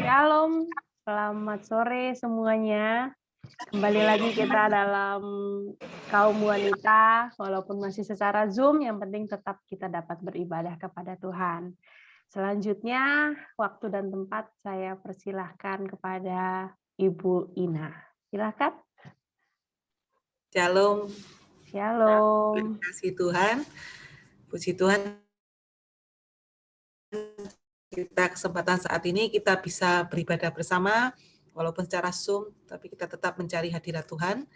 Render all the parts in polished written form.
Shalom, selamat sore semuanya. Kembali lagi kita dalam kaum wanita, walaupun masih secara Zoom, yang penting tetap kita dapat beribadah kepada Tuhan. Selanjutnya, waktu dan tempat saya persilahkan kepada Ibu Ina. Silakan. Shalom. Shalom. Terima kasih Tuhan. Puji Tuhan, kita kesempatan saat ini kita bisa beribadah bersama, walaupun secara Zoom, tapi kita tetap mencari hadirat Tuhan.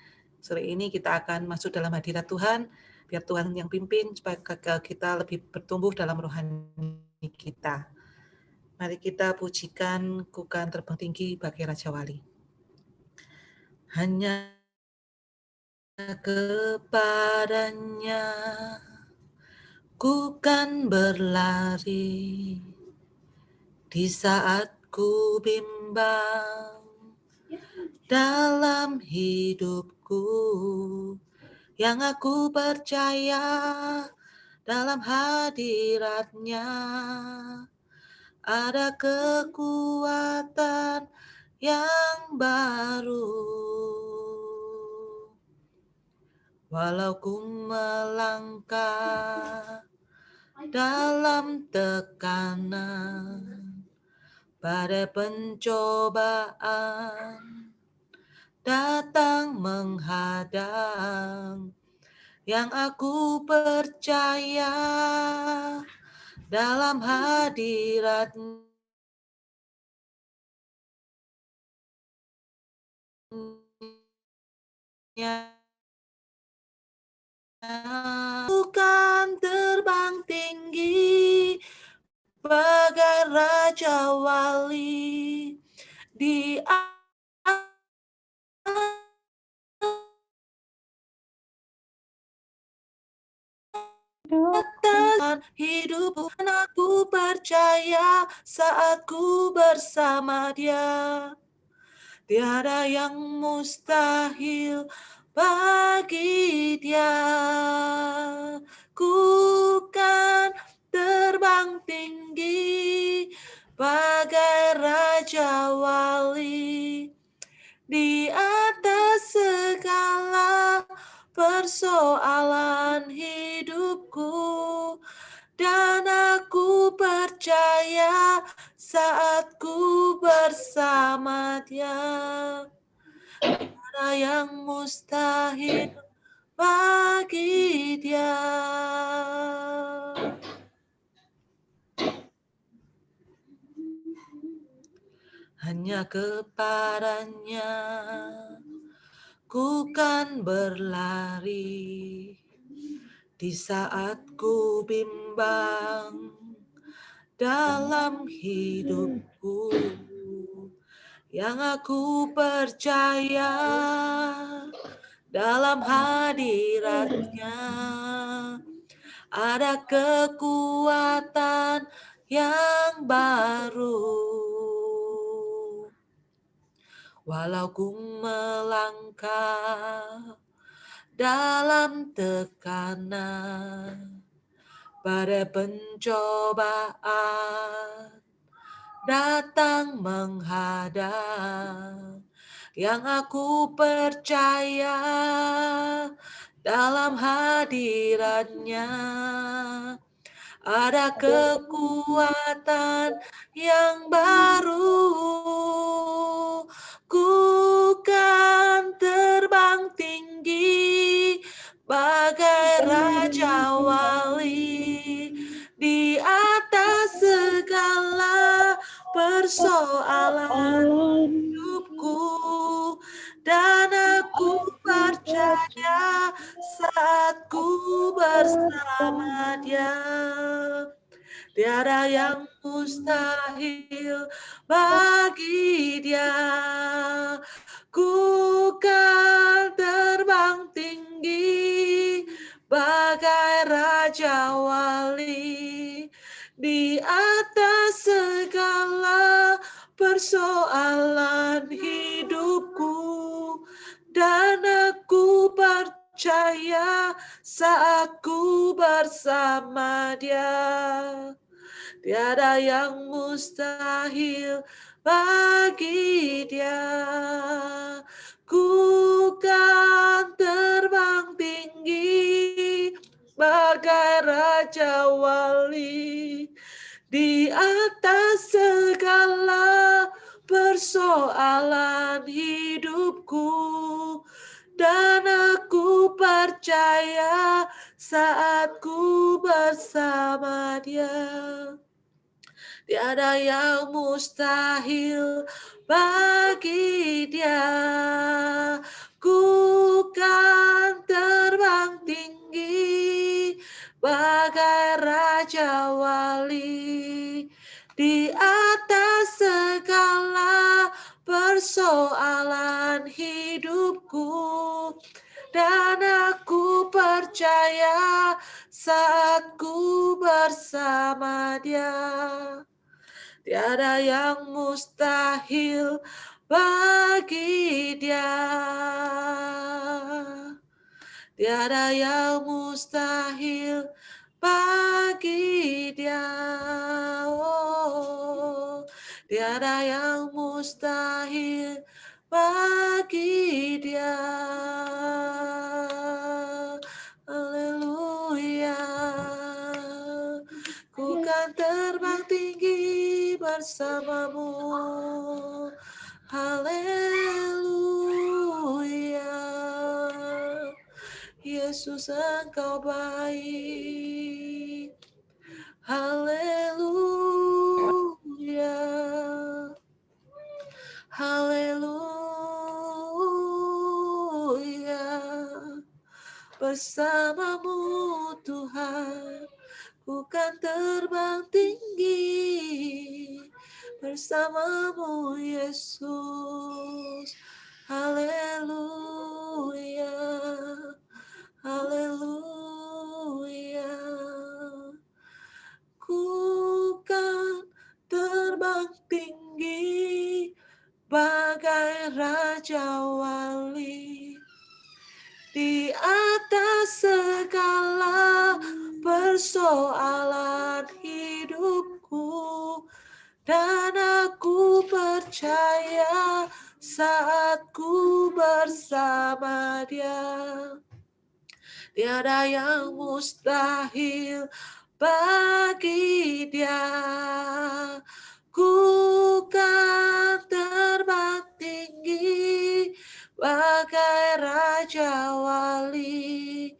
Sore ini kita akan masuk dalam hadirat Tuhan, biar Tuhan yang pimpin, supaya kita lebih bertumbuh dalam rohani kita. Mari kita pujikan Ku Kan Terbang Tinggi bagi Raja Wali. Hanya kepadanya ku kan berlari di saat ku bimbang dalam hidupku, yang aku percaya dalam hadiratnya ada kekuatan yang baru. Walau ku melangkah dalam tekanan, badai pencobaan datang menghadang, yang aku percaya dalam hadiratnya bukan terbang tinggi bagai Raja Wali di atas hidupku, aku percaya saat ku bersama Dia. Tiada yang mustahil bagi Dia. Ku kan terbang tinggi bagai Raja Wali di atas segala persoalan hidupku, dan aku percaya saat ku bersama Dia, tiada yang mustahil bagi Dia. Hanya kepadanya ku kan berlari di saat ku bimbang dalam hidupku, yang aku percaya dalam hadiratnya ada kekuatan yang baru. Walau ku melangkah dalam tekanan, badai pencobaan datang menghadang, yang aku percaya dalam hadiratnya ada kekuatan yang baru. Ku kan terbang tinggi bagai Raja Wali di atas segala persoalan hidupku, dan aku percaya saat ku bersama Dia. Tiada yang mustahil bagi Dia. Ku kan terbang tinggi bagai Raja Wali di atas segala persoalan hidupku, dan aku percaya saat ku bersama Dia. Tiada yang mustahil bagi Dia. Ku kan terbang tinggi bagai Raja Wali di atas segala persoalan hidupku, dan aku percaya saat ku bersama Dia. Tiada yang mustahil bagi Dia. Ku kan terbang tinggi bagai Raja Wali di atas segala persoalan hidupku, dan aku percaya saat ku bersama Dia. Tiada yang mustahil bagi Dia. Tiada yang mustahil bagi Dia. Oh, tiada yang mustahil bagi Dia. Haleluya. Ku kan terbang tinggi bersamamu. Haleluya. Yesus, Engkau baik. Haleluya. Haleluya. Bersamamu Tuhan, ku kan terbang tinggi bersamamu Yesus. Haleluya. Haleluya. Ku kan terbang tinggi bagai Raja Wali di atas segala persoalan hidupku, dan aku percaya saat ku bersama Dia. Tiada yang mustahil bagi Dia. Ku kan terbang tinggi bagai Raja Wali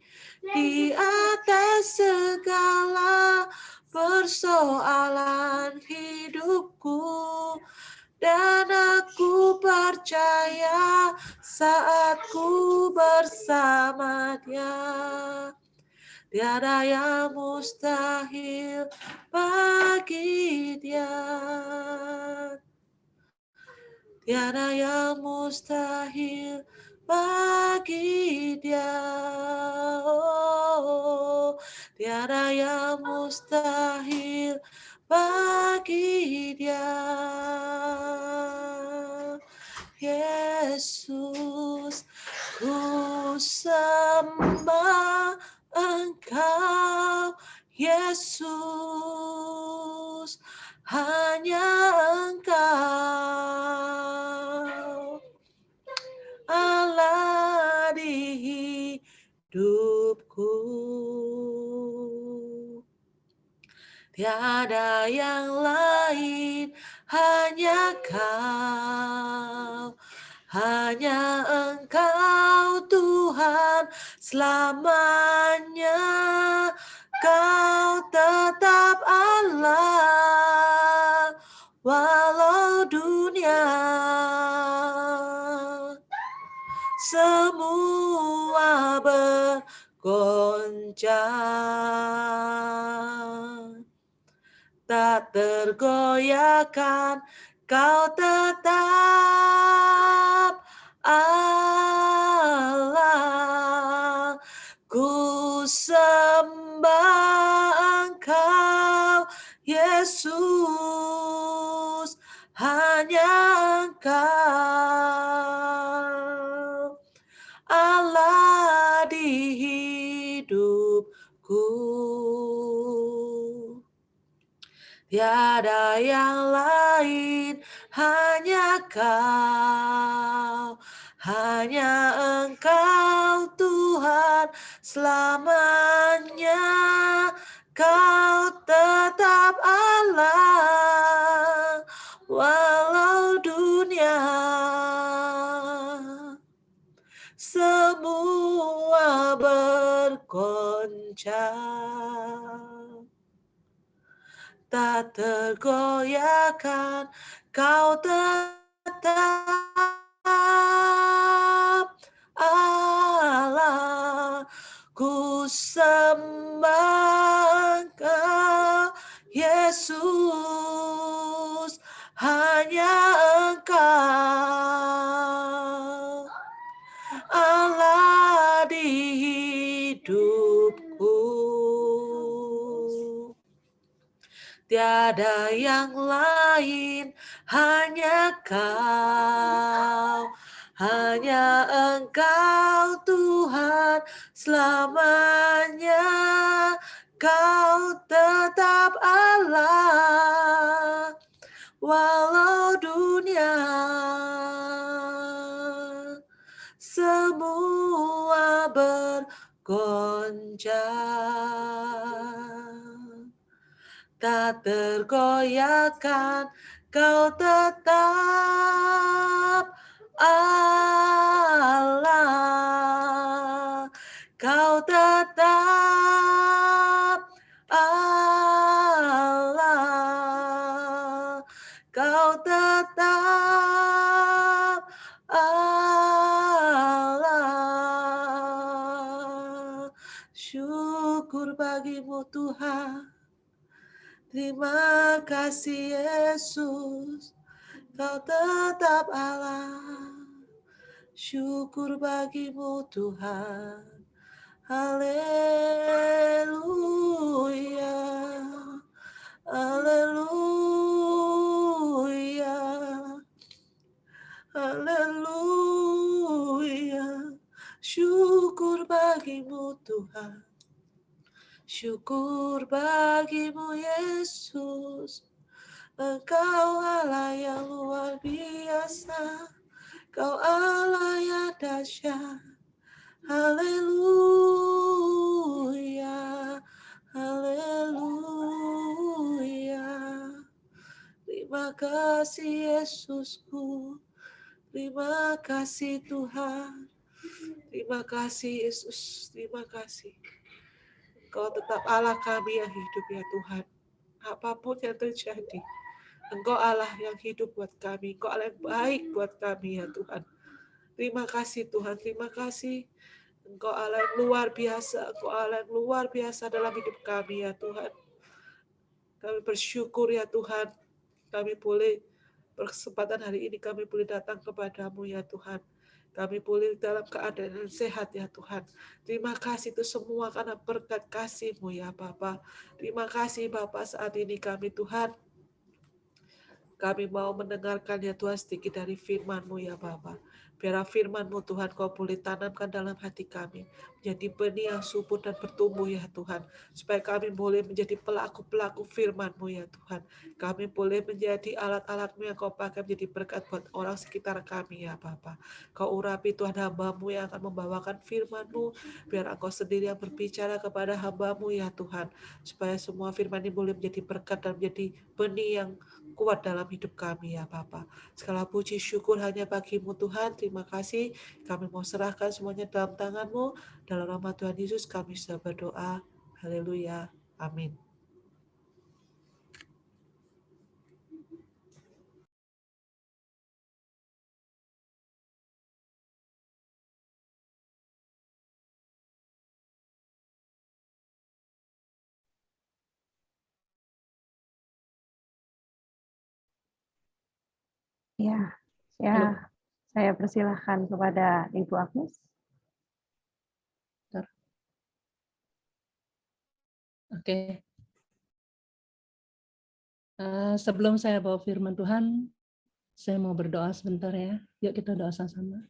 di atas segala persoalan hidupku, dan aku percaya saat ku bersama Dia. Tiada yang mustahil bagi Dia. Tiada yang mustahil bagi Dia. Oh, tiada yang mustahil bagi Dia. Yesus, ku sembah Engkau, Yesus, hanya Engkau Allah di hidupku. Tiada yang lain, hanya Kau. Hanya Engkau Tuhan selamanya. Kau tetap Allah walau dunia semua bergoncang, tak tergoyahkan, Kau tetap Allah. Ku sembah Engkau, Yesus, hanya Engkau Allah di hidupku. Tiada yang lain, hanya Kau, hanya Engkau Tuhan selamanya. Kau tetap Allah, walau dunia semua bergoncang. Tak tergoyahkan, Kau tetap Allah. Ku sembah Engkau, Yesus, hanya Engkau Allah di hidupku. Tiada yang lain, hanya Kau, hanya Engkau Tuhan selamanya. Kau tetap Allah, walau dunia semua bergoncang. Tak tergoyahkan, Kau tetap Allah. Kau tetap Allah. Kau tetap Allah. Syukur bagimu Tuhan. Terima kasih Yesus, Kau tetap Allah. Syukur bagimu Tuhan. Haleluya. Haleluya. Haleluya. Syukur bagimu Tuhan. Syukur bagimu Yesus, Engkau Allah yang luar biasa, Kau Allah yang dahsyat. Haleluya, haleluya. Terima kasih Yesusku, terima kasih Tuhan, terima kasih Yesus, terima kasih. Kau tetap Allah kami yang hidup ya Tuhan. Apapun yang terjadi, Engkau Allah yang hidup buat kami. Engkau Allah yang baik buat kami ya Tuhan. Terima kasih Tuhan, terima kasih. Engkau Allah yang luar biasa. Engkau Allah yang luar biasa dalam hidup kami ya Tuhan. Kami bersyukur ya Tuhan. Kami boleh berkesempatan hari ini kami boleh datang kepadamu ya Tuhan. Kami boleh dalam keadaan yang sehat ya Tuhan. Terima kasih itu semua karena berkat kasih-Mu ya Bapa. Terima kasih Bapa saat ini kami Tuhan. Kami mau mendengarkan ya Tuhan sedikit dari firman-Mu ya Bapa. Biar firman-Mu Tuhan Kau boleh tanamkan dalam hati kami. Menjadi benih yang subur dan bertumbuh ya Tuhan. Supaya kami boleh menjadi pelaku-pelaku firman-Mu ya Tuhan. Kami boleh menjadi alat-alat-Mu yang Kau pakai menjadi berkat buat orang sekitar kami ya Bapa. Kau urapi Tuhan hamba-Mu yang akan membawakan firman-Mu. Biar Engkau sendiri yang berbicara kepada hamba-Mu ya Tuhan. Supaya semua firman ini boleh menjadi berkat dan menjadi benih yang kuat dalam hidup kami ya Bapa. Segala puji syukur hanya bagi-Mu Tuhan. Terima kasih. Kami mau serahkan semuanya dalam tangan-Mu. Dalam nama Tuhan Yesus kami sudah berdoa. Haleluya. Amin. Ya, Halo. saya persilahkan kepada Ibu Agnes. Oke. Sebelum saya bawa firman Tuhan, saya mau berdoa sebentar ya. Yuk kita doa sama-sama.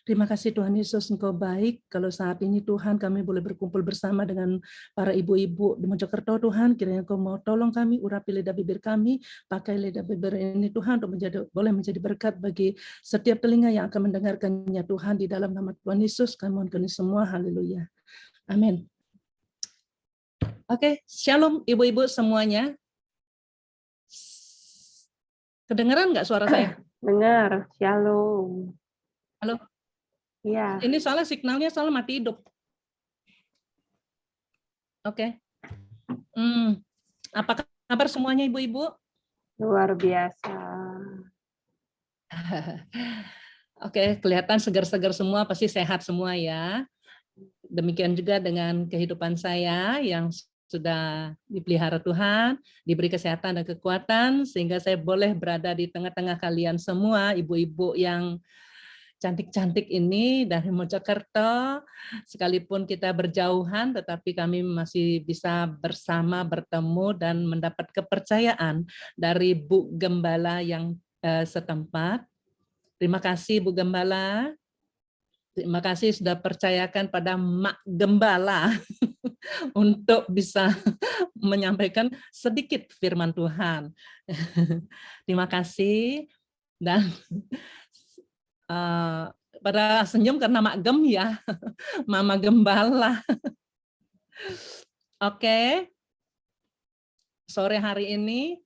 Terima kasih Tuhan Yesus, Engkau baik. Kalau saat ini Tuhan kami boleh berkumpul bersama dengan para ibu-ibu di Mojokerto Tuhan, kiranya Engkau mau tolong kami, urapi lidah bibir kami, pakai lidah bibir ini Tuhan untuk boleh menjadi berkat bagi setiap telinga yang akan mendengarkannya Tuhan, di dalam nama Tuhan Yesus kami mohon semua, haleluya. Amin. Oke, shalom ibu-ibu semuanya. Kedengeran nggak suara saya? Dengar, shalom. Halo? Iya. Ini soalnya signalnya mati hidup. Oke. Apa kabar semuanya ibu-ibu? Luar biasa. Oke, kelihatan segar-segar semua, pasti sehat semua ya. Demikian juga dengan kehidupan saya yang sudah dipelihara Tuhan, diberi kesehatan dan kekuatan, sehingga saya boleh berada di tengah-tengah kalian semua, ibu-ibu yang cantik-cantik ini dari Mojokerto, sekalipun kita berjauhan, tetapi kami masih bisa bersama, bertemu, dan mendapat kepercayaan dari Bu Gembala yang setempat. Terima kasih Bu Gembala. Terima kasih sudah percayakan pada Mak Gembala untuk bisa menyampaikan sedikit firman Tuhan. Terima kasih. Dan pada senyum karena Mak Gem ya, Mama Gembala. Oke, sore hari ini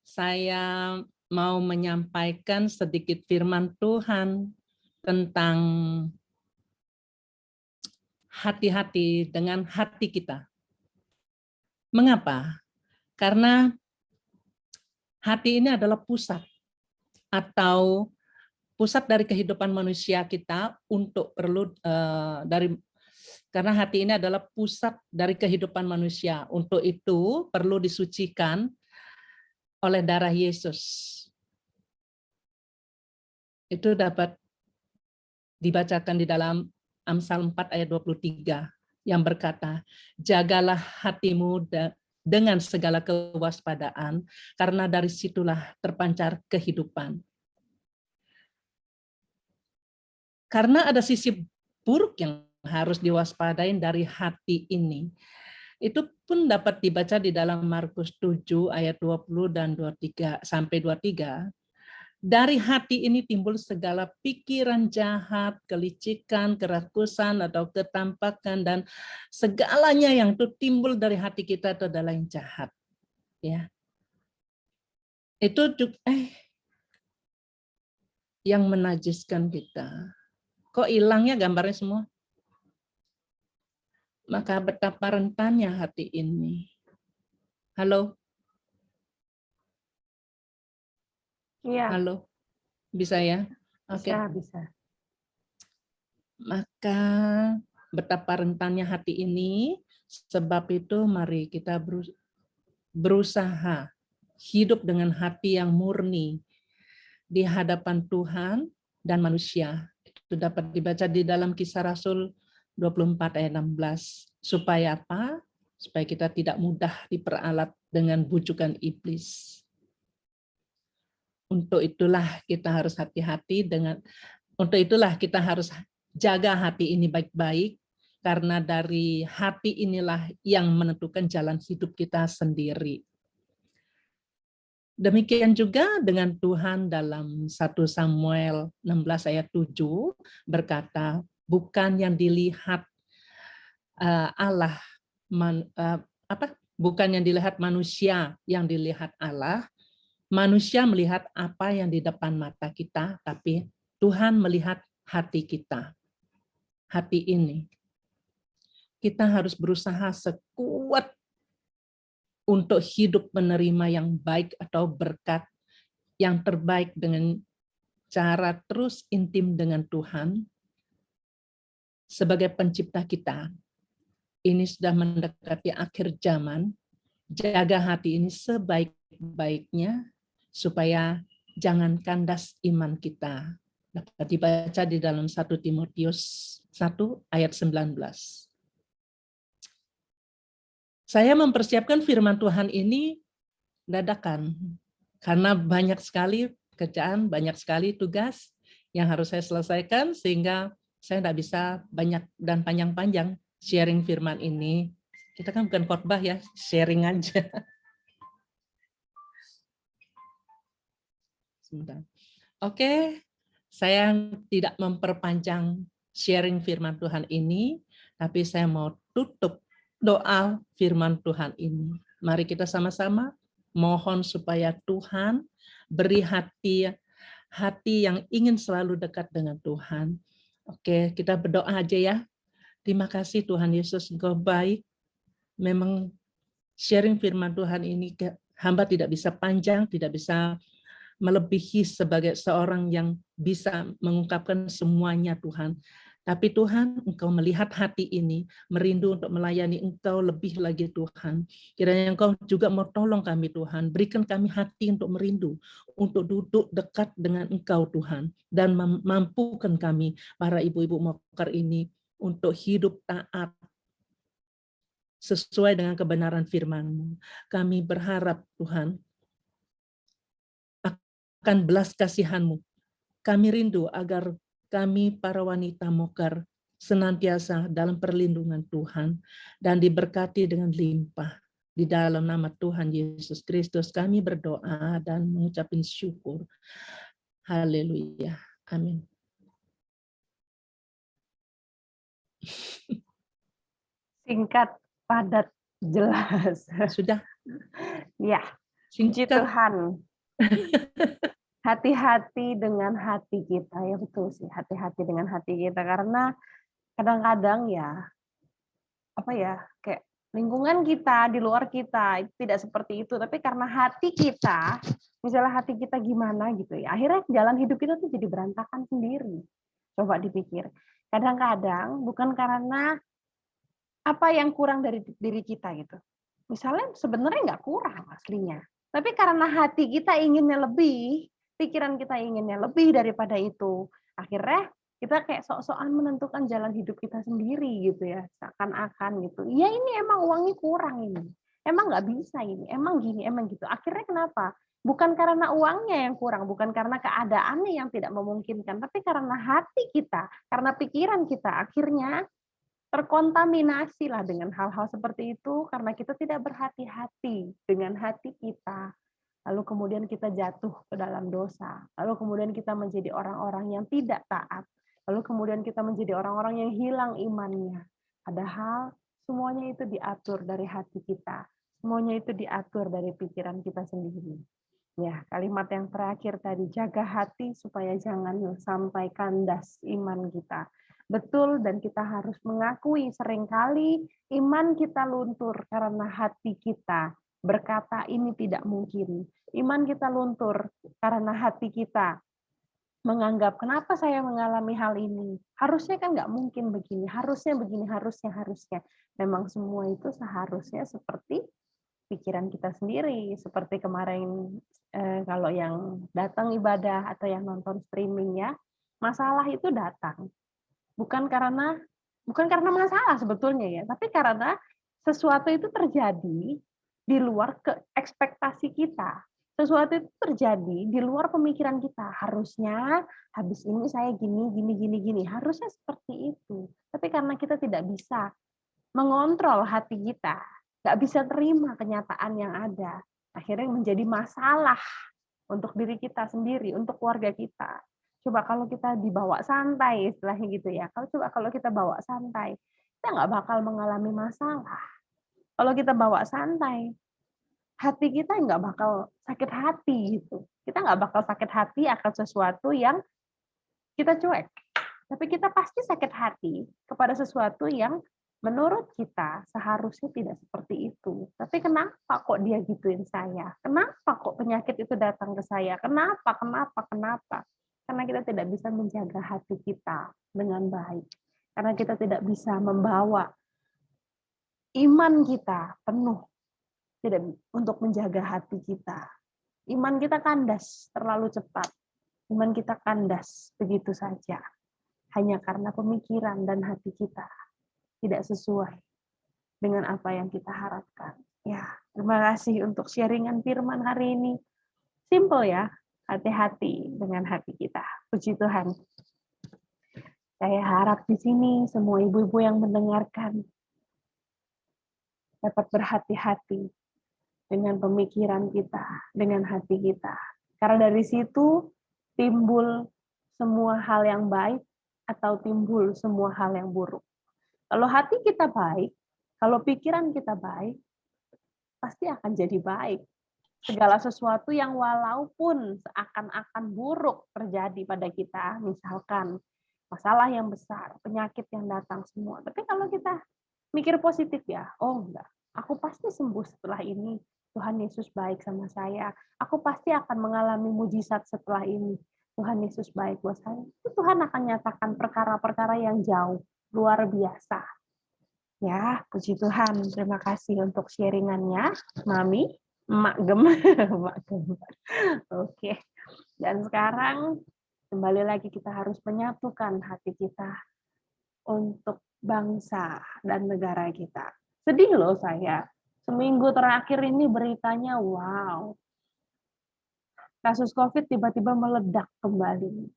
saya mau menyampaikan sedikit firman Tuhan tentang hati-hati dengan hati kita. Mengapa? Karena hati ini adalah pusat atau pusat dari kehidupan manusia kita untuk perlu karena hati ini adalah pusat dari kehidupan manusia. Untuk itu perlu disucikan oleh darah Yesus. Itu dapat dibacakan di dalam Amsal 4 ayat 23 yang berkata, jagalah hatimu dengan segala kewaspadaan, karena dari situlah terpancar kehidupan. Karena ada sisi buruk yang harus diwaspadai dari hati ini. Itu pun dapat dibaca di dalam Markus 7 ayat 20 dan 23 sampai 23. Dari hati ini timbul segala pikiran jahat, kelicikan, kerakusan atau ketampakan, dan segalanya yang itu timbul dari hati kita itu adalah yang jahat. Ya, itu yang menajiskan kita. Kok hilangnya gambarnya semua? Maka betapa rentannya hati ini. Halo? Iya. Halo? Bisa ya? Oke. Bisa. Maka betapa rentannya hati ini, sebab itu mari kita berusaha hidup dengan hati yang murni di hadapan Tuhan dan manusia. Itu dapat dibaca di dalam Kisah Rasul 24 ayat 16. Supaya apa? Supaya kita tidak mudah diperalat dengan bujukan iblis. Untuk itulah kita harus hati-hati untuk itulah kita harus jaga hati ini baik-baik, karena dari hati inilah yang menentukan jalan hidup kita sendiri. Demikian juga dengan Tuhan dalam 1 Samuel 16 ayat 7 berkata, bukan yang dilihat Allah, bukan yang dilihat manusia yang dilihat Allah. Manusia melihat apa yang di depan mata kita, tapi Tuhan melihat hati kita. Hati ini. Kita harus berusaha sekuat untuk hidup menerima yang baik atau berkat yang terbaik dengan cara terus intim dengan Tuhan. Sebagai pencipta kita, ini sudah mendekati akhir zaman. Jaga hati ini sebaik-baiknya, supaya jangan kandas iman kita. Dapat dibaca di dalam 1 Timotius 1 ayat 19. Saya mempersiapkan firman Tuhan ini dadakan, karena banyak sekali pekerjaan, banyak sekali tugas yang harus saya selesaikan sehingga saya tidak bisa banyak dan panjang-panjang sharing firman ini. Kita kan bukan khotbah ya, sharing aja. Sebentar. Oke, saya tidak memperpanjang sharing firman Tuhan ini, tapi saya mau tutup doa firman Tuhan ini. Mari kita sama-sama mohon supaya Tuhan beri hati yang ingin selalu dekat dengan Tuhan. Oke, kita berdoa aja ya. Terima kasih Tuhan Yesus, Engkau baik. Memang sharing firman Tuhan ini hamba tidak bisa panjang, tidak bisa melebihi sebagai seorang yang bisa mengungkapkan semuanya Tuhan. Tapi Tuhan, Engkau melihat hati ini, merindu untuk melayani Engkau lebih lagi Tuhan. Kiranya Engkau juga mau tolong kami Tuhan, berikan kami hati untuk merindu, untuk duduk dekat dengan Engkau Tuhan, dan mampukan kami, para ibu-ibu Mokar ini, untuk hidup taat, sesuai dengan kebenaran firman-Mu. Kami berharap Tuhan, akan belas kasihan-Mu. Kami rindu agar kami para wanita Mokar senantiasa dalam perlindungan Tuhan dan diberkati dengan limpah. Di dalam nama Tuhan Yesus Kristus kami berdoa dan mengucapkan syukur. Haleluya. Amin. Singkat, padat, jelas. Sudah? Ya, puji Singkat. Tuhan. Hati-hati dengan hati kita, ya betul sih, hati-hati dengan hati kita, karena kadang-kadang ya, apa ya, kayak lingkungan kita, di luar kita, itu tidak seperti itu, tapi karena hati kita, misalnya hati kita gimana gitu ya, akhirnya jalan hidup kita tuh jadi berantakan sendiri. Coba dipikir, kadang-kadang bukan karena apa yang kurang dari diri kita gitu. Misalnya sebenarnya nggak kurang aslinya, tapi karena hati kita inginnya lebih, pikiran kita inginnya lebih daripada itu, akhirnya kita kayak sok-sokan menentukan jalan hidup kita sendiri gitu ya, seakan-akan gitu. Ya ini emang uangnya kurang ini, emang nggak bisa ini, emang gini, emang gitu. Akhirnya kenapa? Bukan karena uangnya yang kurang, bukan karena keadaannya yang tidak memungkinkan, tapi karena hati kita, karena pikiran kita, akhirnya terkontaminasi lah dengan hal-hal seperti itu karena kita tidak berhati-hati dengan hati kita. Lalu kemudian kita jatuh ke dalam dosa. Lalu kemudian kita menjadi orang-orang yang tidak taat. Lalu kemudian kita menjadi orang-orang yang hilang imannya. Padahal semuanya itu diatur dari hati kita. Semuanya itu diatur dari pikiran kita sendiri. Ya, kalimat yang terakhir tadi, jaga hati supaya jangan sampai kandas iman kita. Betul, dan kita harus mengakui seringkali iman kita luntur karena hati kita berkata ini tidak mungkin. Iman kita luntur karena hati kita menganggap kenapa saya mengalami hal ini. Harusnya kan nggak mungkin begini, harusnya begini, harusnya. Memang semua itu seharusnya seperti pikiran kita sendiri. Seperti kemarin kalau yang datang ibadah atau yang nonton streaming ya, masalah itu datang. Bukan karena masalah sebetulnya ya, tapi karena sesuatu itu terjadi di luar ekspektasi kita. Sesuatu itu terjadi di luar pemikiran kita. Harusnya habis ini saya gini. Harusnya seperti itu. Tapi karena kita tidak bisa mengontrol hati kita, nggak bisa terima kenyataan yang ada, akhirnya menjadi masalah untuk diri kita sendiri, untuk keluarga kita. Coba kalau kita dibawa santai, istilahnya gitu ya. Kalau kita bawa santai, kita nggak bakal mengalami masalah. Kalau kita bawa santai, hati kita nggak bakal sakit hati gitu. Kita nggak bakal sakit hati akan sesuatu yang kita cuek. Tapi kita pasti sakit hati kepada sesuatu yang menurut kita seharusnya tidak seperti itu. Tapi kenapa kok dia gituin saya? Kenapa kok penyakit itu datang ke saya? Kenapa? Karena kita tidak bisa menjaga hati kita dengan baik. Karena kita tidak bisa membawa iman kita penuh tidak untuk menjaga hati kita. Iman kita kandas terlalu cepat. Iman kita kandas begitu saja. Hanya karena pemikiran dan hati kita tidak sesuai dengan apa yang kita harapkan. Ya, terima kasih untuk sharingan firman hari ini. Simple ya, hati-hati dengan hati kita. Puji Tuhan. Saya harap di sini semua ibu-ibu yang mendengarkan dapat berhati-hati dengan pemikiran kita, dengan hati kita. Karena dari situ timbul semua hal yang baik atau timbul semua hal yang buruk. Kalau hati kita baik, kalau pikiran kita baik, pasti akan jadi baik. Segala sesuatu yang walaupun seakan-akan buruk terjadi pada kita, misalkan masalah yang besar, penyakit yang datang semua. Tapi kalau kita mikir positif ya, oh enggak, aku pasti sembuh setelah ini. Tuhan Yesus baik sama saya. Aku pasti akan mengalami mujizat setelah ini. Tuhan Yesus baik buat saya. Itu Tuhan akan nyatakan perkara-perkara yang jauh, luar biasa. Ya, puji Tuhan. Terima kasih untuk sharingannya, Mami. Emak Gem. Emak Gem. Oke. Dan sekarang kembali lagi kita harus menyatukan hati kita untuk bangsa dan negara kita. Sedih loh saya. Seminggu terakhir ini beritanya wow. Kasus COVID tiba-tiba meledak kembali.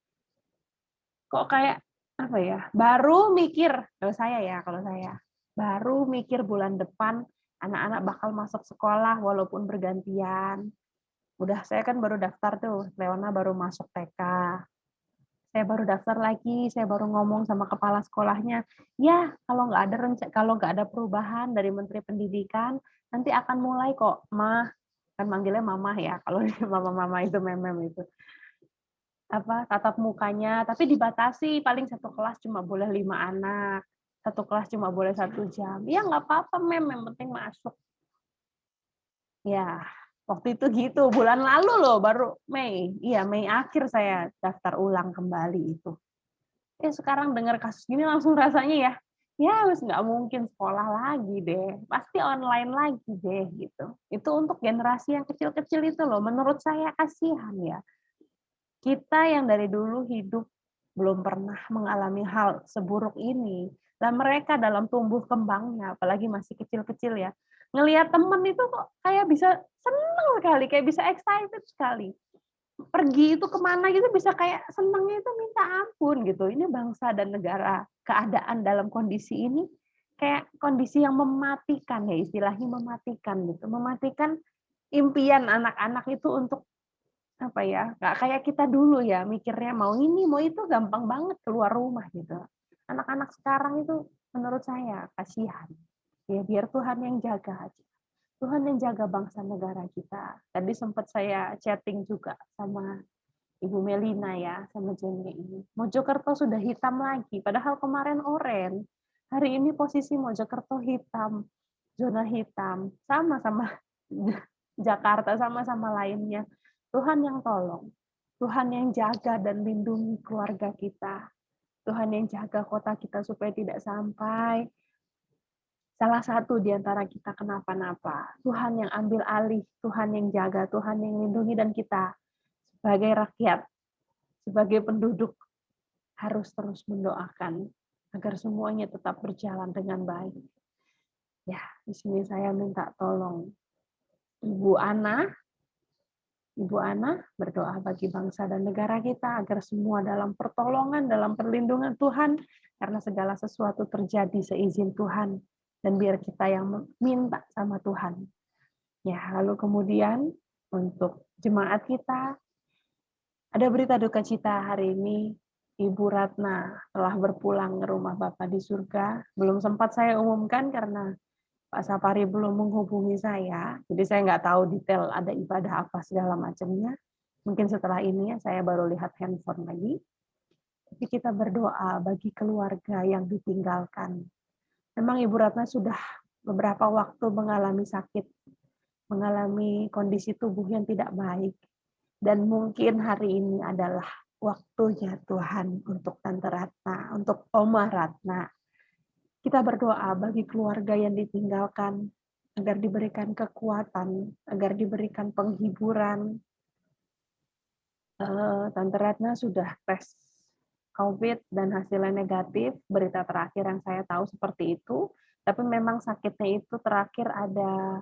Kok kayak apa ya? Baru mikir kalau saya baru mikir bulan depan anak-anak bakal masuk sekolah walaupun bergantian. Udah saya kan baru daftar tuh, Leona baru masuk TK. Saya baru daftar lagi, saya baru ngomong sama kepala sekolahnya, ya kalau nggak ada perubahan dari Menteri Pendidikan, nanti akan mulai kok, Mah, kan manggilnya Mama ya, kalau mama-mama itu memang itu tatap mukanya, tapi dibatasi paling satu kelas cuma boleh 5 anak, satu kelas cuma boleh 1 jam. Ya nggak apa-apa, yang penting masuk. Ya, waktu itu gitu, bulan lalu loh, baru Mei. Iya, Mei akhir saya daftar ulang kembali itu. Sekarang dengar kasus gini langsung rasanya ya harus nggak mungkin sekolah lagi deh. Pasti online lagi deh, gitu. Itu untuk generasi yang kecil-kecil itu loh, menurut saya kasihan ya. Kita yang dari dulu hidup belum pernah mengalami hal seburuk ini. Dan mereka dalam tumbuh kembangnya, apalagi masih kecil-kecil ya, ngelihat temen itu kok kayak bisa seneng sekali, kayak bisa excited sekali. Pergi itu kemana gitu bisa kayak senengnya itu minta ampun gitu. Ini bangsa dan negara, keadaan dalam kondisi ini kayak kondisi yang mematikan ya, istilahnya mematikan gitu. Mematikan impian anak-anak itu untuk apa ya, nggak kayak kita dulu ya, mikirnya mau ini, mau itu gampang banget keluar rumah gitu. Anak-anak sekarang itu menurut saya kasihan. Ya biar Tuhan yang jaga aja. Tuhan yang jaga bangsa negara kita. Tadi sempat saya chatting juga sama Ibu Melina ya, sama Jenny ini. Mojokerto sudah hitam lagi, padahal kemarin oranye. Hari ini posisi Mojokerto hitam, zona hitam, sama-sama Jakarta, sama-sama lainnya. Tuhan yang tolong, Tuhan yang jaga dan lindungi keluarga kita. Tuhan yang jaga kota kita supaya tidak sampai salah satu di antara kita kenapa-napa. Tuhan yang ambil alih, Tuhan yang jaga, Tuhan yang lindungi, dan kita sebagai rakyat, sebagai penduduk harus terus mendoakan agar semuanya tetap berjalan dengan baik. Ya, di sini saya minta tolong Ibu Ana berdoa bagi bangsa dan negara kita agar semua dalam pertolongan, dalam perlindungan Tuhan, karena segala sesuatu terjadi seizin Tuhan, dan biar kita yang minta sama Tuhan. Ya, lalu kemudian untuk jemaat kita, ada berita duka cita hari ini, Ibu Ratna telah berpulang ke rumah Bapa di surga. Belum sempat saya umumkan karena Pak Sapari belum menghubungi saya, jadi saya nggak tahu detail ada ibadah apa segala macamnya. Mungkin setelah ini saya baru lihat handphone lagi. Tapi kita berdoa bagi keluarga yang ditinggalkan. Memang Ibu Ratna sudah beberapa waktu mengalami sakit, mengalami kondisi tubuh yang tidak baik. Dan mungkin hari ini adalah waktunya Tuhan untuk Tante Ratna, untuk Oma Ratna. Kita berdoa bagi keluarga yang ditinggalkan, agar diberikan kekuatan, agar diberikan penghiburan. Tante Ratna sudah tes COVID dan hasilnya negatif, berita terakhir yang saya tahu seperti itu, tapi memang sakitnya itu terakhir ada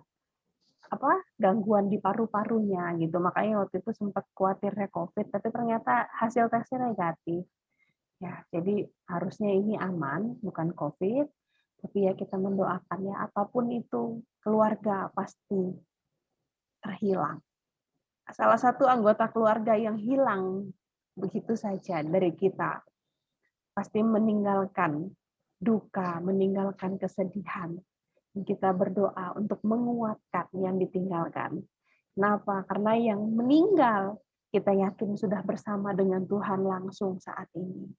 gangguan di paru-parunya gitu. Makanya waktu itu sempat khawatirnya COVID, tapi ternyata hasil tesnya negatif. Ya, jadi harusnya ini aman, bukan COVID, tapi ya kita mendoakan ya apapun itu keluarga pasti terhilang. Salah satu anggota keluarga yang hilang begitu saja dari kita pasti meninggalkan duka, meninggalkan kesedihan. Kita berdoa untuk menguatkan yang ditinggalkan. Kenapa? Karena yang meninggal kita yakin sudah bersama dengan Tuhan langsung saat ini.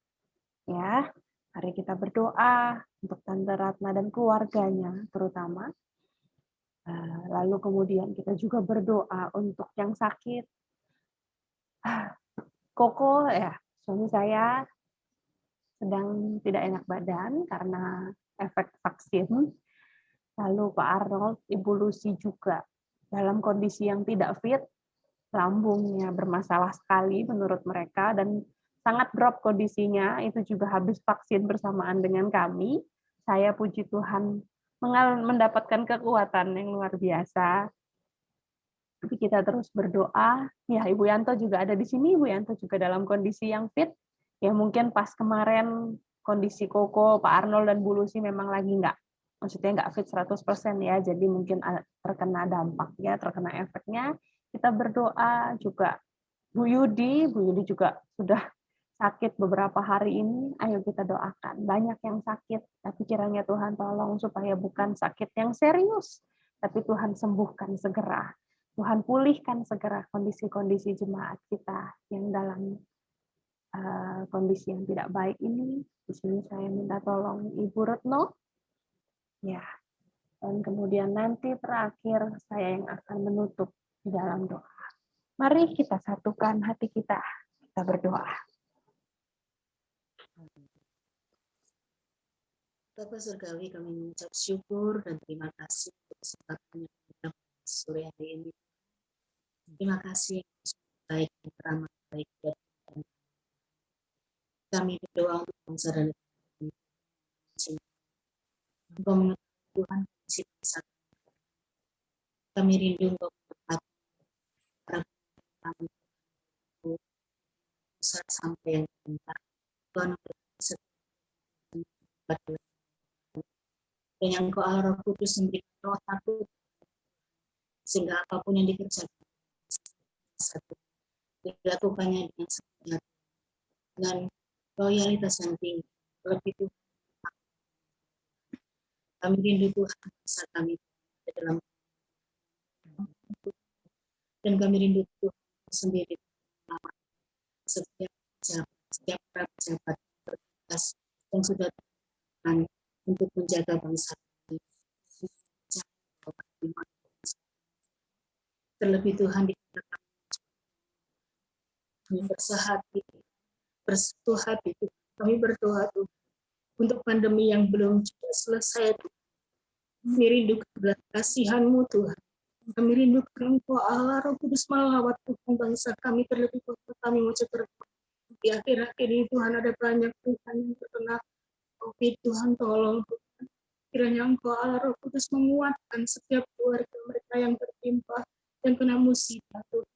Ya, mari kita berdoa untuk Tante Ratna dan keluarganya terutama. Lalu kemudian kita juga berdoa untuk yang sakit. Koko ya, suami saya sedang tidak enak badan karena efek vaksin. Lalu Pak Arnold, Ibu Lucy juga dalam kondisi yang tidak fit, lambungnya bermasalah sekali menurut mereka dan sangat drop kondisinya, itu juga habis vaksin bersamaan dengan kami. Saya puji Tuhan mendapatkan kekuatan yang luar biasa. Tapi kita terus berdoa. Ya, Ibu Yanto juga ada di sini. Ibu Yanto juga dalam kondisi yang fit. Ya mungkin pas kemarin kondisi Koko, Pak Arnold, dan Bu Lucy memang lagi maksudnya nggak fit 100% ya. Jadi mungkin terkena dampaknya, terkena efeknya. Kita berdoa juga Bu Yudi juga sudah sakit beberapa hari ini. Ayo kita doakan. Banyak yang sakit, tapi kiranya Tuhan tolong supaya bukan sakit yang serius, tapi Tuhan sembuhkan segera. Tuhan pulihkan segera kondisi-kondisi jemaat kita yang dalam kondisi yang tidak baik ini. Di sini saya minta tolong Ibu Retno. Ya. Dan kemudian nanti terakhir saya yang akan menutup di dalam doa. Mari kita satukan hati kita. Kita berdoa. Bapa Surgawi, kami mengucap syukur dan terima kasih untuk kesempatan yang kita sore hari ini. Terima kasih baik dan teramat baik buat kami berdoa untuk bangsa dan negara. Engkau mengetahui Tuhan kondisi kami rindu Engkau berkat para kami pusat sampai yang pintar. Tuhan dan yang Engkau Allah Roh Kudus memberikan roh takut sehingga apapun yang dikerjakan satu dilakukannya dengan semangat dengan loyalitas yang tinggi. Lebih itu kami rindu Tuhan saat kami dalam dan kami rindu Tuhan sendiri setiap pejabat bertugas yang sudah terlakukan untuk menjaga bangsa ini. Terlebih Tuhan dikatakan kami bersatu hati kami berdoa Tuhan untuk pandemi yang belum juga selesai. Kami rindu kebelas kasihan-Mu Tuhan. Kami rindu Engkau Allah Roh Kudus melawat Tuhan bangsa kami, terlebih kota kami Mojokerto. Di akhir-akhir ini Tuhan ada banyak Tuhan yang terkena COVID. Tuhan tolong Tuhan. Kiranya Engkau Allah Roh Kudus menguatkan setiap keluarga mereka yang tertimpa dan kena musibah Tuhan.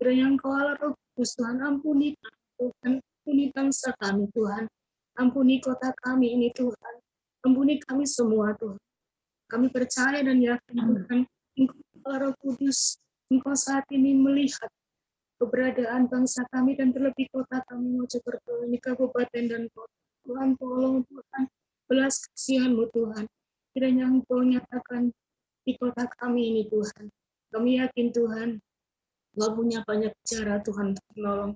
Kiranya Engkau Allah Roh Kudus Tuhan ampuni Tuhan, ampuni bangsa kami Tuhan, ampuni kota kami ini Tuhan, ampuni kami semua Tuhan. Kami percaya dan yakin Tuhan, Engkau Allah Roh Kudus, Engkau saat ini melihat keberadaan bangsa kami dan terlebih kota kami Mojokerto ini, kabupaten dan kota. Tuhan tolong Tuhan, belas kasihan-Mu Tuhan. Kiranya Engkau nyatakan di kota kami ini Tuhan. Kami yakin Tuhan, Engkau punya banyak cara Tuhan untuk menolong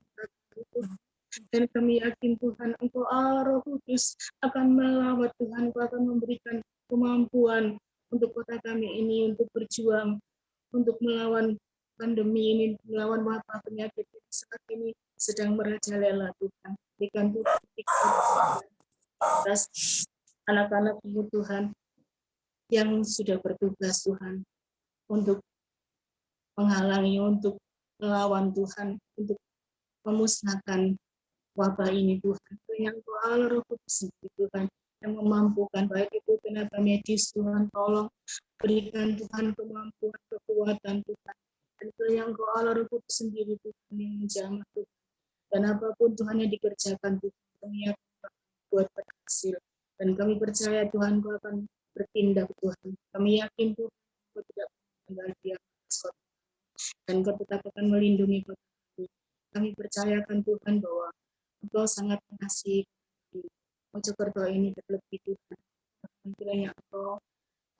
kita. Dan kami yakin Tuhan, Engkau Allah Roh Kudus akan melawat Tuhan, Engkau akan memberikan kemampuan untuk kota kami ini untuk berjuang, untuk melawan pandemi ini, melawan wabah penyakit yang saat ini sedang merajalela Tuhan. Berikan Tuhan atas anak-anak Ibu Tuhan yang sudah bertugas Tuhan untuk menghalangi, untuk melawan Tuhan, untuk memusnahkan wabah ini Tuhan. Yang Allah Roh Kudus Tuhan, yang memampukan, baik itu tenaga medis, Tuhan tolong berikan Tuhan kemampuan, kekuatan Tuhan. Dan yang Kau Allah Roh Kudus sendiri Tuhan yang menjamah Tuhan. Dan apapun Tuhan yang dikerjakan Tuhan, kami yakin buat berhasil. Dan kami percaya Tuhan Kau akan bertindak Tuhan. Kami yakin Tuhan Kau tidak tinggal diam atas kota. Dan Kau tetap akan melindungi kota kami. Kami percayakan Tuhan bahwa Engkau sangat mengasihi Mojokerto ini terlebih Tuhan. Kiranya Engkau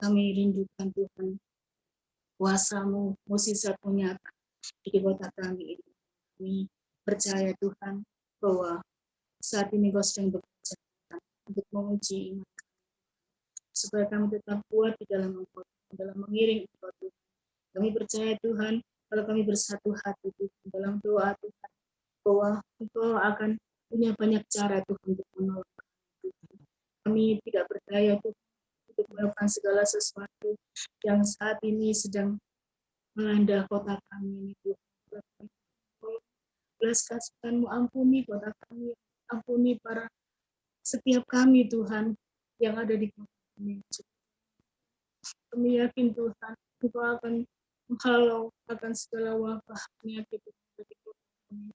kami rindukan Tuhan. Kuasa-Mu, mukjizat-Mu nyata di kota kami ini. Kami percaya Tuhan bahwa saat ini Kau sedang bekerja untuk menguji iman kami, supaya kami tetap kuat di dalam Engkau, dalam mengiring Engkau Tuhan. Kami percaya Tuhan, kalau kami bersatu hati Tuhan, dalam doa Tuhan, bahwa Engkau akan punya banyak cara Tuhan untuk menolong kami. Kami tidak berdaya Tuhan untuk melakukan segala sesuatu yang saat ini sedang melanda kota kami ini Tuhan. Belas kasihan-Mu, ampuni kota kami, ampuni para setiap kami Tuhan yang ada di kota kami. Kami yakin Tuhan, Engkau akan menghalau akan segala wabah penyakit dari kota kami.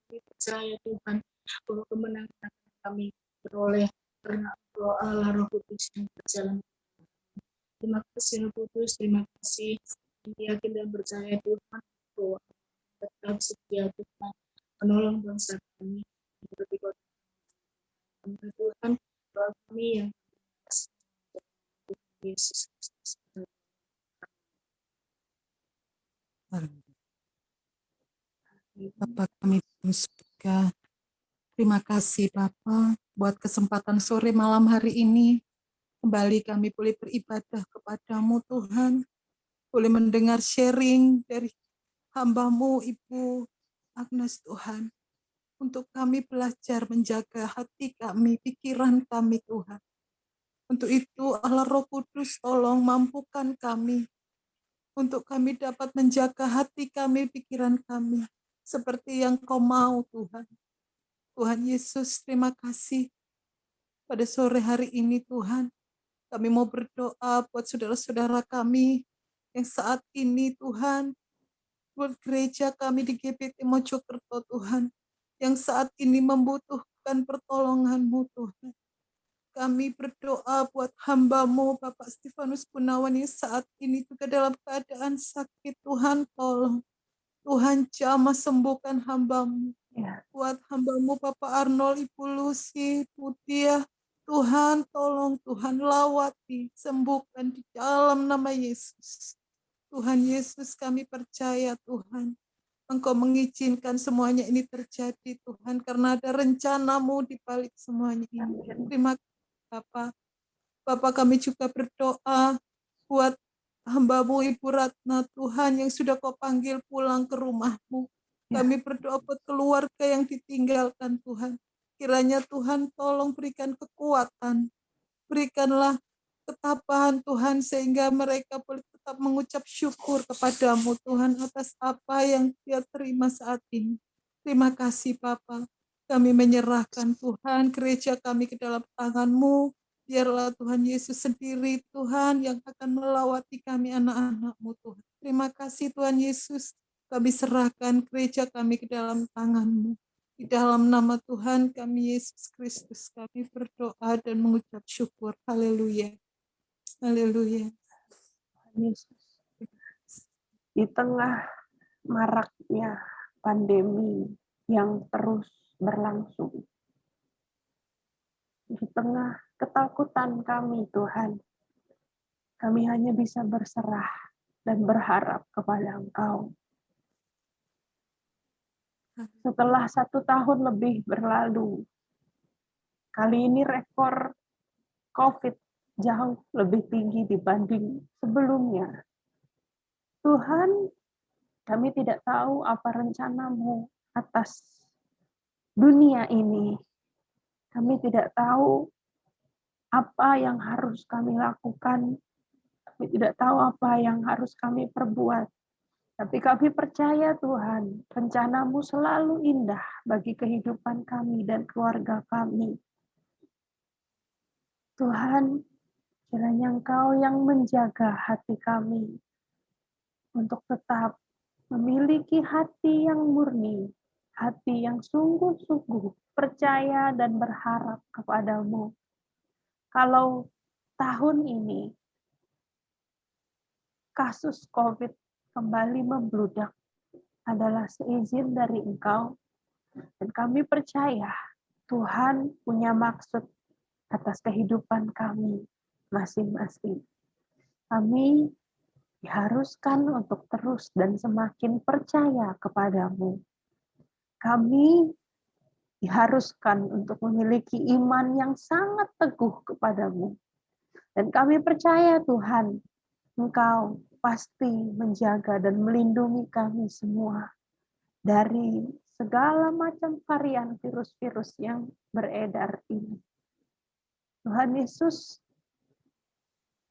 Kami percaya Tuhan bahwa kemenangan kami beroleh karena Engkau Allah Roh Kudus yang berjalan. Terima kasih Roh Kudus, terima kasih. Kami yakin dan percaya Tuhan bahwa tetap setia Tuhan menolong bangsa kami seperti kota kami. Tuhan, doa kami yang Yesus Kristus. Bapa kami di surga, terima kasih Bapa buat kesempatan sore malam hari ini. Kembali kami boleh beribadah kepadamu Tuhan, boleh mendengar sharing dari hamba-Mu Ibu Agnes Tuhan. Untuk kami belajar menjaga hati kami, pikiran kami Tuhan. Untuk itu Allah Roh Kudus tolong mampukan kami. Untuk kami dapat menjaga hati kami, pikiran kami. Seperti yang Kau mau Tuhan. Tuhan Yesus, terima kasih. Pada sore hari ini Tuhan, kami mau berdoa buat saudara-saudara kami yang saat ini Tuhan, buat gereja kami di GBT Mojokerto Tuhan, yang saat ini membutuhkan pertolongan-Mu Tuhan. Kami berdoa buat hamba-Mu Bapak Stefanus Gunawan yang saat ini juga dalam keadaan sakit. Tuhan tolong, Tuhan jamah sembuhkan hamba-Mu. Ya. Buat hamba-Mu Bapak Arnold, Ibu Lucy, Putia, Tuhan tolong, Tuhan lawati, sembuhkan di dalam nama Yesus. Tuhan Yesus, kami percaya Tuhan, Engkau mengizinkan semuanya ini terjadi Tuhan, karena ada rencana-Mu di balik semuanya ini. Terima kasih Bapak. Bapak, kami juga berdoa buat hamba-Mu Ibu Ratna Tuhan yang sudah Kau panggil pulang ke rumah-Mu. Kami berdoa buat keluarga yang ditinggalkan Tuhan. Kiranya Tuhan tolong berikan kekuatan. Berikanlah ketabahan Tuhan sehingga mereka boleh tetap mengucap syukur kepadamu Tuhan atas apa yang dia terima saat ini. Terima kasih Bapa. Kami menyerahkan Tuhan gereja kami ke dalam tangan-Mu. Biarlah Tuhan Yesus sendiri Tuhan yang akan melawati kami anak-anak-Mu Tuhan. Terima kasih Tuhan Yesus. Kami serahkan gereja kami ke dalam tangan-Mu. Di dalam nama Tuhan kami Yesus Kristus kami berdoa dan mengucap syukur. Haleluya. Haleluya. Yesus. Di tengah maraknya pandemi yang terus berlangsung, di tengah ketakutan kami Tuhan, kami hanya bisa berserah dan berharap kepada Engkau. Setelah 1 tahun lebih berlalu, kali ini rekor COVID jauh lebih tinggi dibanding sebelumnya. Tuhan, kami tidak tahu apa rencana-Mu atas dunia ini. Kami tidak tahu apa yang harus kami lakukan. Kami tidak tahu apa yang harus kami perbuat. Tapi kami percaya Tuhan, rencana-Mu selalu indah bagi kehidupan kami dan keluarga kami. Tuhan, kiranya Engkau yang menjaga hati kami untuk tetap memiliki hati yang murni, hati yang sungguh-sungguh percaya dan berharap kepadamu. Kalau tahun ini kasus COVID kembali membludak adalah seizin dari Engkau, dan kami percaya Tuhan punya maksud atas kehidupan kami masing-masing. Kami diharuskan untuk terus dan semakin percaya kepadamu. Kami diharuskan untuk memiliki iman yang sangat teguh kepadamu. Dan kami percaya Tuhan, Engkau pasti menjaga dan melindungi kami semua dari segala macam varian virus-virus yang beredar ini. Tuhan Yesus,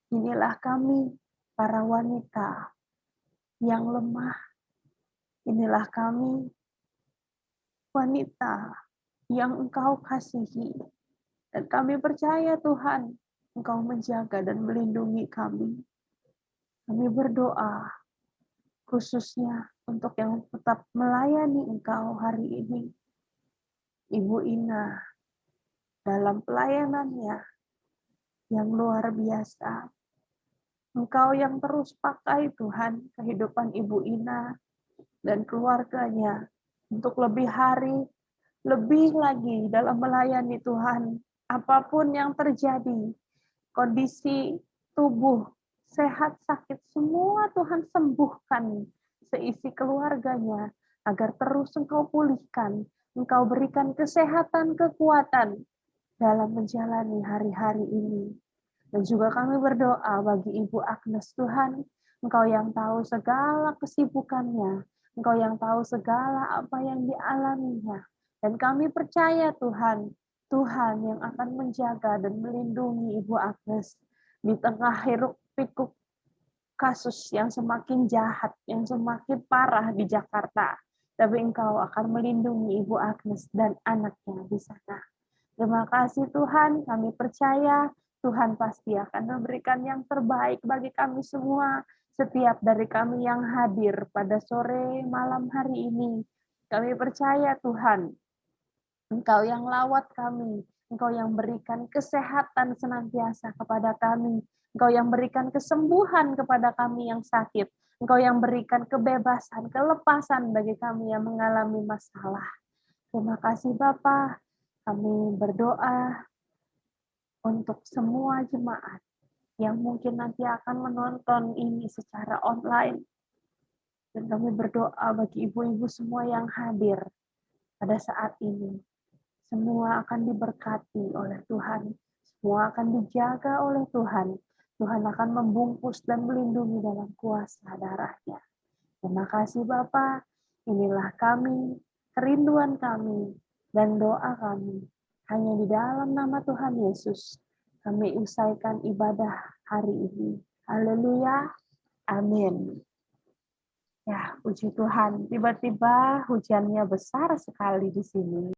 inilah kami, para wanita yang lemah. Inilah kami, wanita yang Engkau kasihi. Dan kami percaya Tuhan, Engkau menjaga dan melindungi kami. Kami berdoa khususnya untuk yang tetap melayani Engkau hari ini. Ibu Ina, dalam pelayanannya yang luar biasa. Engkau yang terus pakai Tuhan kehidupan Ibu Ina dan keluarganya untuk lebih hari, lebih lagi dalam melayani Tuhan. Apapun yang terjadi, kondisi tubuh, sehat, sakit, semua Tuhan sembuhkan seisi keluarganya, agar terus Engkau pulihkan, Engkau berikan kesehatan, kekuatan dalam menjalani hari-hari ini. Dan juga kami berdoa bagi Ibu Agnes, Tuhan, Engkau yang tahu segala kesibukannya, Engkau yang tahu segala apa yang dialaminya. Dan kami percaya Tuhan, Tuhan yang akan menjaga dan melindungi Ibu Agnes di tengah hiruk pikuk kasus yang semakin jahat, yang semakin parah di Jakarta. Tapi Engkau akan melindungi Ibu Agnes dan anaknya di sana. Terima kasih Tuhan, kami percaya Tuhan pasti akan memberikan yang terbaik bagi kami semua, setiap dari kami yang hadir pada sore malam hari ini. Kami percaya Tuhan, Engkau yang lawat kami, Engkau yang berikan kesehatan senantiasa kepada kami, Engkau yang berikan kesembuhan kepada kami yang sakit, Engkau yang berikan kebebasan, kelepasan bagi kami yang mengalami masalah. Terima kasih Bapa, kami berdoa untuk semua jemaat yang mungkin nanti akan menonton ini secara online. Dan kami berdoa bagi ibu-ibu semua yang hadir pada saat ini. Semua akan diberkati oleh Tuhan. Semua akan dijaga oleh Tuhan. Tuhan akan membungkus dan melindungi dalam kuasa darah-Nya. Terima kasih Bapa. Inilah kami, kerinduan kami, dan doa kami. Hanya di dalam nama Tuhan Yesus, kami usaikan ibadah hari ini. Haleluya. Amin. Ya, puji Tuhan. Tiba-tiba hujannya besar sekali di sini.